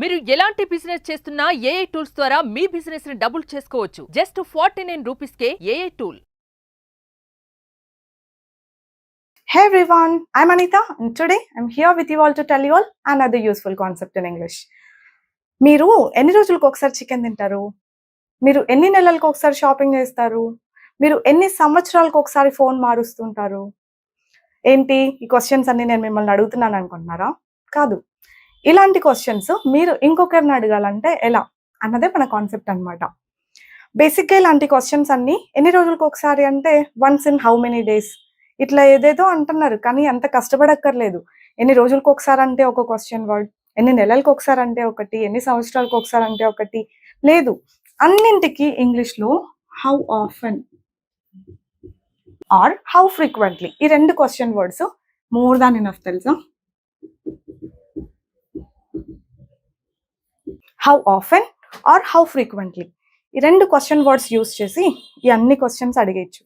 మీరు ఎలాంటి బిజినెస్ చేస్తున్నా ఏఐ టూల్స్ ద్వారా మీ బిజినెస్ ని డబుల్ చేసుకోవచ్చు. జస్ట్ 49 రూపీస్కే AI tool. Hey everyone, I'm Anita and today I'm here with you all to tell you all another useful concept in English. మీరు ఎన్ని రోజులకు ఒకసారి చికెన్ తింటారు? మీరు ఎన్ని నెలలకు ఒకసారి షాపింగ్ చేస్తారు? మీరు ఎన్ని సంవత్సరాలకు ఒకసారి ఫోన్ మారుస్తుంటారు? ఏంటి ఈ క్వశ్చన్స్ అన్ని నేను మిమ్మల్ని అడుగుతున్నాను అనుకుంటున్నారా? కాదు. ఇలాంటి క్వశ్చన్స్ మీరు ఇంకొకరిని అడగాలంటే ఎలా అన్నదే మన కాన్సెప్ట్ అన్నమాట. బేసిక్గా ఇలాంటి క్వశ్చన్స్ అన్ని ఎన్ని రోజులకు ఒకసారి అంటే once in how many days ఇట్లా ఏదేదో అంటున్నారు, కానీ అంత కష్టపడక్కర్లేదు. ఎన్ని రోజులకు ఒకసారి అంటే ఒక క్వశ్చన్ వర్డ్, ఎన్ని నెలలకు ఒకసారి అంటే ఒకటి, ఎన్ని సంవత్సరాలకు ఒకసారి అంటే ఒకటి లేదు. అన్నింటికి ఇంగ్లీష్లో how often or how frequently ఈ రెండు question words more than enough తెలుసా. How often or how frequently ఈ రెండు క్వశ్చన్ వర్డ్స్ యూస్ చేసి ఈ అన్ని క్వశ్చన్స్ అడిగేయచ్చు.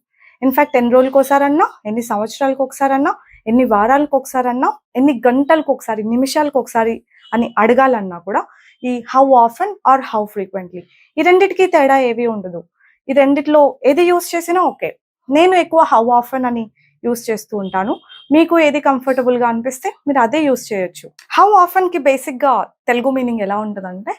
ఇన్ఫ్యాక్ట్ ఎన్ని రోజులకు ఒకసారన్నా, ఎన్ని సంవత్సరాలకు ఒకసారన్నా, ఎన్ని వారాలకు ఒకసారన్నా, ఎన్ని గంటలకు ఒకసారి, నిమిషాలకు ఒకసారి అని అడగాలన్నా కూడా ఈ how often or how frequently ఈ రెండిటికి తేడా ఏవి ఉండదు. ఈ రెండిట్లో ఏది యూస్ చేసినా ఓకే. నేను ఎక్కువ హౌ ఆఫెన్ అని యూస్ చేస్తూ ఉంటాను. మీకు ఏది కంఫర్టబుల్గా అనిపిస్తే మీరు అదే యూస్ చేయొచ్చు. హౌ ఆఫెన్కి బేసిక్గా తెలుగు మీనింగ్ ఎలా ఉంటుందంటే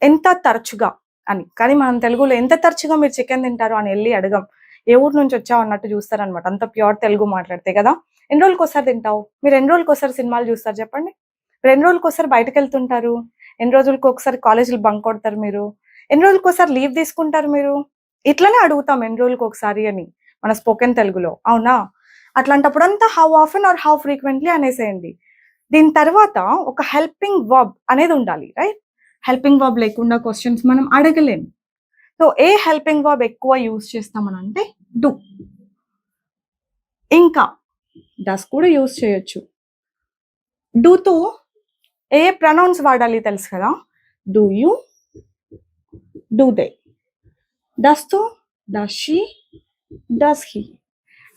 ఎంత తరచుగా అని. కానీ మనం తెలుగులో ఎంత తరచుగా మీరు చికెన్ తింటారు అని వెళ్ళి అడగం. ఏ ఊరు నుంచి వచ్చావు అన్నట్టు చూస్తారనమాట, అంత ప్యూర్ తెలుగు మాట్లాడితే కదా. ఎన్ని రోజులకు ఒకసారి తింటావు, మీరు ఎన్ని రోజులకు ఒకసారి సినిమాలు చూస్తారు చెప్పండి. మీరు ఎన్ని రోజులకు ఒకసారి బయటకు వెళ్తుంటారు, ఎన్ని రోజులకు ఒకసారి కాలేజీలు బంక్ కొడతారు మీరు, ఎన్ని రోజులకు ఒకసారి లీవ్ తీసుకుంటారు మీరు. ఇట్లనే అడుగుతాం ఎన్ని రోజులకు ఒకసారి అని మన స్పోకెన్ తెలుగులో, అవునా. అట్లాంటప్పుడంతా how often or how frequently అనేసేయండి. దీని తర్వాత ఒక హెల్పింగ్ వర్బ్ అనేది ఉండాలి, రైట్. హెల్పింగ్ వర్బ్ లేకుండా క్వశ్చన్స్ మనం అడగలేము. సో ఏ హెల్పింగ్ వర్బ్ ఎక్కువ యూజ్ చేస్తామని అంటే డూ. ఇంకా డస్ కూడా యూజ్ చేయొచ్చు. డూతో ఏ ప్రొనౌన్స్ వాడాలి తెలుసు కదా. Do you, do they. డస్తో does she, does he.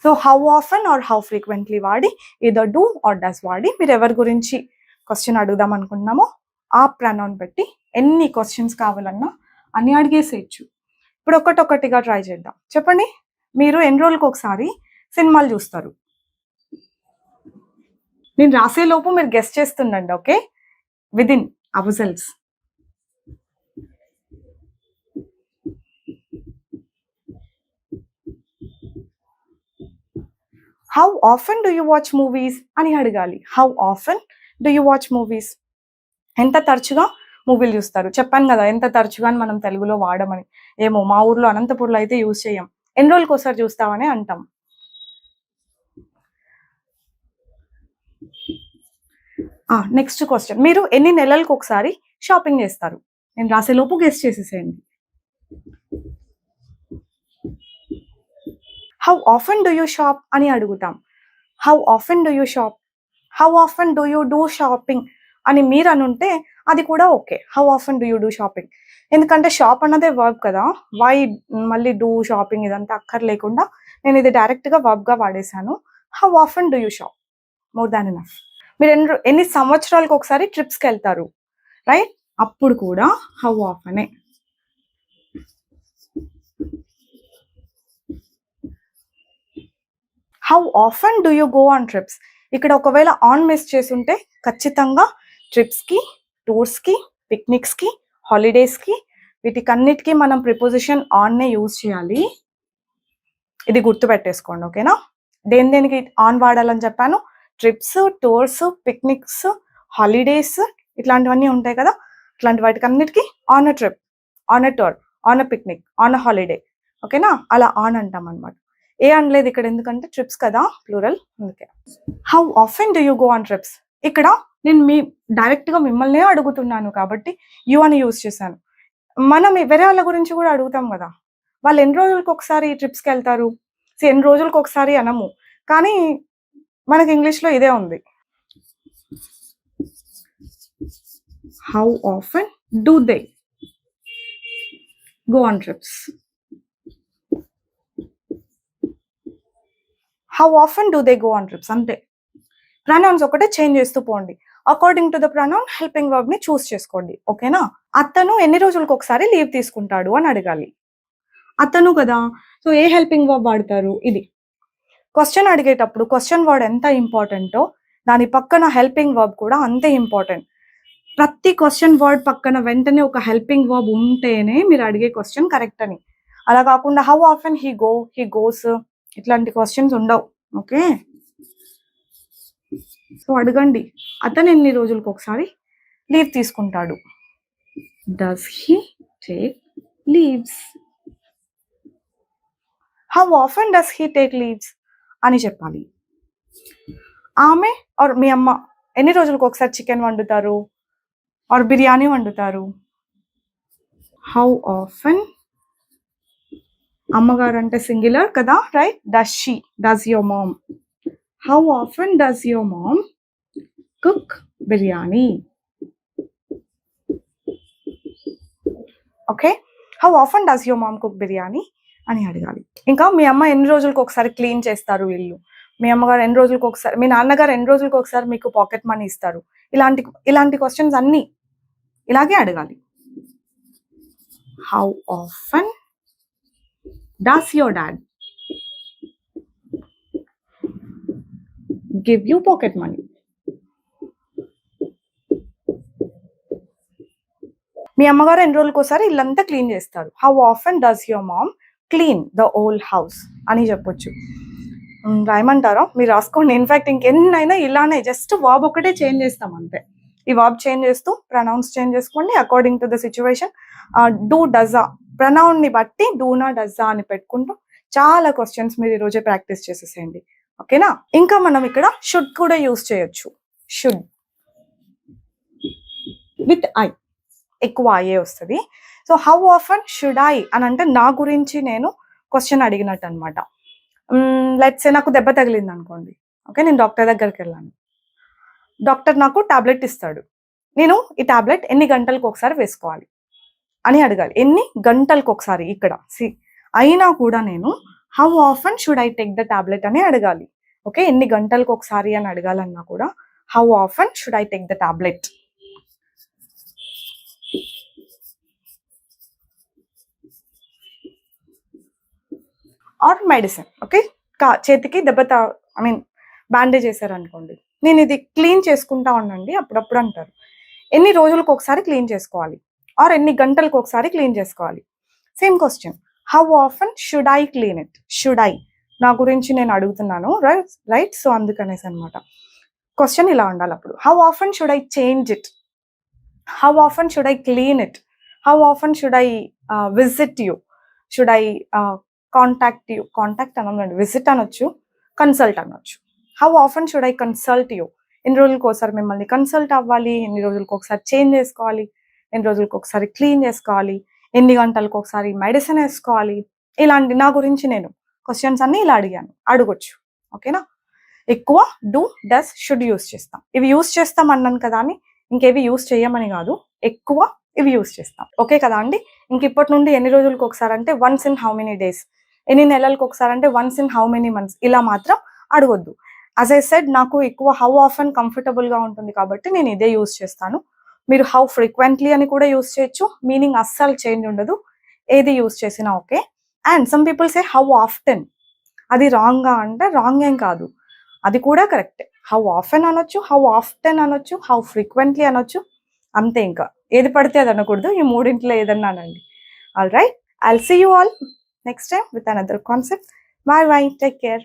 So how often or how frequently వాడి ఏదో డూ ఆర్ డస్ వాడి మీరు ఎవరి గురించి క్వశ్చన్ అడుగుదాం అనుకుంటున్నామో ఆ ప్రొనౌన్ పెట్టి ఎన్ని క్వశ్చన్స్ కావాలన్నా అన్ని అడిగేసేయచ్చు. ఇప్పుడు ఒకటొకటిగా ట్రై చేద్దాం. చెప్పండి, మీరు ఎన్ని రోజులకు ఒకసారి సినిమాలు చూస్తారు? నేను రాసేలోపు మీరు గెస్ట్ చేస్తుండండి, okay, within ourselves. How often do you watch movies అని అడగాలి. How often do you watch movies, ఎంత తరచుగా మూవీలు చూస్తారు. చెప్పాను కదా ఎంత తరచుగా అని మనం తెలుగులో వాడమని. ఏమో మా ఊర్లో అనంతపూర్లో అయితే యూజ్ చేయం. ఎన్ని రోజులకు ఒకసారి చూస్తామని అంటాం. నెక్స్ట్ క్వశ్చన్, మీరు ఎన్ని నెలలకు ఒకసారి షాపింగ్ చేస్తారు? నేను రాసేలోపు గెస్ట్ చేసేసేయండి. How often do you shop అని అడుగుతాం. How often do you shop, how often do you do shopping అని మీరు అనుంటే అది కూడా okay. How often do you do shopping, ఎందుకంటే షాప్ అన్నదే వర్బ్ కదా. వై మళ్ళీ డూ షాపింగ్ ఇదంతా అక్కర్లేకుండా నేను ఇది డైరెక్ట్గా వర్బ్గా వాడేశాను. How often do you shop, more than enough. మీరు ఎన్ని సంవత్సరాలకు ఒకసారి ట్రిప్స్కి వెళ్తారు, రైట్, అప్పుడు కూడా హౌ ఆఫెనే. How often do you go on trips, ఇక్కడ ఒకవేళ ఆన్ మిస్ చేసుంటే ఖచ్చితంగా ట్రిప్స్కి, టూర్స్కి, పిక్నిక్స్కి, హాలిడేస్కి వీటికన్నిటికీ మనం ప్రిపోజిషన్ ఆన్నే యూజ్ చేయాలి. ఇది గుర్తుపెట్టేసుకోండి, ఓకేనా. దేనికి ఆన్ వాడాలని చెప్పాను? ట్రిప్స్, టూర్స్, పిక్నిక్స్, హాలిడేస్ ఇట్లాంటివన్నీ ఉంటాయి కదా. ఇట్లాంటి వాటికి అన్నిటికీ on a trip, on a tour, on a picnic, on a holiday, ఓకేనా. అలా ఆన్ అంటాం అనమాట. ఏ అనలేదు ఇక్కడ, ఎందుకంటే ట్రిప్స్ కదా ప్లూరల్, అందుకే. How often do you go on trips, ఇక్కడ నేను డైరెక్ట్గా మిమ్మల్నే అడుగుతున్నాను కాబట్టి యూ అని యూజ్ చేశాను. మనం వేరే వాళ్ళ గురించి కూడా అడుగుతాం కదా, వాళ్ళు ఎన్ని రోజులకు ఒకసారి ట్రిప్స్కి వెళ్తారు. ఎన్ని రోజులకు ఒకసారి అనము, కానీ మనకి ఇంగ్లీష్లో ఇదే ఉంది. How often do they go on trips, how often do they go on trips, అంతే. ప్రొనౌన్స్ ఒకటే చేంజ్ చేస్తూ పోండి. According to the pronoun helping verb ని చూస్ చేసుకోండి. ఓకేనా? అతను ఎన్ని రోజులకు ఒకసారి లీవ్ తీసుకుంటాడు అని అడగాలి. అతను కదా, సో ఏ హెల్పింగ్ వర్బ్ వాడతారు? ఇది. క్వశ్చన్ అడిగేటప్పుడు క్వశ్చన్ వర్డ్ ఎంత ఇంపార్టెంటో దాని పక్కన హెల్పింగ్ వర్బ్ కూడా అంతే ఇంపార్టెంట్. ప్రతి క్వశ్చన్ వర్డ్ పక్కన వెంటనే ఒక హెల్పింగ్ వర్బ్ ఉంటేనే మీరు అడిగే క్వశ్చన్ కరెక్ట్ అని. అలా కాకుండా హౌ ఆఫెన్ హీ గోస్ ఇట్లాంటి క్వశ్చన్స్ ఉండవు. ఓకే, సో అడగండి, అతను ఎన్ని రోజులకు ఒకసారి లీవ్ తీసుకుంటాడు? Does he take leaves? How often does he take leaves అని చెప్పాలి. ఆమె ఆర్ మీ అమ్మ ఎన్ని రోజులకు ఒకసారి చికెన్ వండుతారు ఆర్ బిర్యానీ వండుతారు? హౌ ఆఫెన్, అమ్మగారు అంటే సింగులర్ కదా, right? Does she, does your mom. How often does your mom cook biryani? Okay, how often does your mom cook biryani అని అడగాలి. ఇంకా మీ అమ్మ ఎన్ని రోజులకు ఒకసారి క్లీన్ చేస్తారు ఇల్లు? మీ అమ్మగారు ఎన్ని రోజులకు ఒకసారి, మీ నాన్నగారు ఎన్ని రోజులకు ఒకసారి మీకు పాకెట్ మనీ ఇస్తారు? ఇలాంటి క్వశ్చన్స్ అన్నీ ఇలాగే అడగాలి. How often does your dad give you pocket money? మీ అమ్మగారు ఎన్ని రోజులకు ఒకసారి ఇల్లంతా క్లీన్ చేస్తారు? How often does your mom clean the old house అని చెప్పొచ్చు. రాయమంటారా? మీరు రాసుకోండి. ఇన్ఫాక్ట్ ఇంకెన్నైనా ఇలానే జస్ట్ వర్బ్ ఒకటే చేంజ్ చేస్తాం అంతే. ఈ వర్బ్ చేంజ్ చేస్తూ ప్రొనౌన్స్ చేంజ్ చేసుకోండి according to the situation. Do డజా ప్రొనౌన్ ని బట్టి డూనా డజా అని పెట్టుకుంటూ చాలా క్వశ్చన్స్ మీరు ఈరోజే ప్రాక్టీస్ చేసేసేయండి. ఓకేనా? ఇంకా మనం ఇక్కడ షుడ్ కూడా యూజ్ చేయొచ్చు. షుడ్ విత్ ఐ, ఎక్కువ ఐఏ వస్తుంది. So how often should I అని అంటే నా గురించి నేను క్వశ్చన్ అడిగినట్టు అనమాట. లెట్స్ సే నాకు దెబ్బ తగిలింది అనుకోండి. ఓకే, నేను డాక్టర్ దగ్గరికి వెళ్ళాను. డాక్టర్ నాకు టాబ్లెట్ ఇస్తాడు. నేను ఈ టాబ్లెట్ ఎన్ని గంటలకు ఒకసారి వేసుకోవాలి అని అడగాలి. ఎన్ని గంటలకు ఒకసారి ఇక్కడ అయినా కూడా నేను how often should I take the tablet అని అడగాలి. ఓకే, ఎన్ని గంటలకు ఒకసారి అని అడగాలన్నా కూడా how often should I take the tablet. Or medicine. Okay, చేతికి దెబ్బ బ్యాండేజ్ చేశారు అనుకోండి, నేను ఇది క్లీన్ చేసుకుంటా ఉండండి అప్పుడప్పుడు అంటారు. ఎన్ని రోజులకు ఒకసారి క్లీన్ చేసుకోవాలి ఆర్ ఎన్ని గంటలకు ఒకసారి క్లీన్ చేసుకోవాలి? Same question, how often should I clean it? Should I నా గురించి నేను అడుగుతున్నాను, రైట్? సో అందుకనేసి అనమాట క్వశ్చన్ ఇలా ఉండాలి. అప్పుడు how often should I change it? How often should I clean it? How often should I visit you? Should I contact you? Contact అనొద్దండి, విజిట్ అనొచ్చు, కన్సల్ట్ అనొచ్చు. How often should I consult you? ఎన్ని రోజులకు ఒకసారి మిమ్మల్ని consult అవ్వాలి? ఎన్ని రోజులకు ఒకసారి చేంజ్ చేసుకోవాలి? ఎన్ని రోజులకు ఒకసారి క్లీన్ చేసుకోవాలి? ఎన్ని గంటలకు ఒకసారి మెడిసిన్ వేసుకోవాలి? ఇలాంటి నా గురించి నేను క్వశ్చన్స్ అన్ని ఇలా అడగొచ్చు. ఓకేనా? ఎక్కువ డూ, డస్, షుడ్ యూస్ చేస్తాం. ఇవి యూస్ చేస్తాం అన్నాను కదా అని ఇంకేవి యూస్ చేయమని కాదు, ఎక్కువ ఇవి యూస్ చేస్తాం. ఓకే కదా అండి? ఇంక ఇప్పటి నుండి ఎన్ని రోజులకు ఒకసారి అంటే once in how many days, ఎన్ని నెలలకు ఒకసారి అంటే once in how many months, ఇలా మాత్రం అడగొద్దు. యాజ్ ఐ సెడ్, నాకు ఎక్కువ హౌ ఆఫెన్ కంఫర్టబుల్ గా ఉంటుంది కాబట్టి నేను ఇదే యూస్ చేస్తాను. మీరు హౌ ఫ్రీక్వెంట్లీ అని కూడా యూస్ చేయొచ్చు, మీనింగ్ అస్సలు చేంజ్ ఉండదు, ఏది యూస్ చేసినా okay. And some people say how often, అది రాంగా అంటే రాంగ్ ఏం కాదు, అది కూడా కరెక్టే. హౌ ఆఫెన్ అనొచ్చు, హౌ ఆఫ్టెన్ అనొచ్చు, హౌ ఫ్రీక్వెంట్లీ అనొచ్చు, అంతే. ఇంకా ఏది పడితే అది అనకూడదు, ఈ మూడింట్లో ఏదన్నా అనండి. All right, I'll see you all next time with another concept. Bye bye, take care.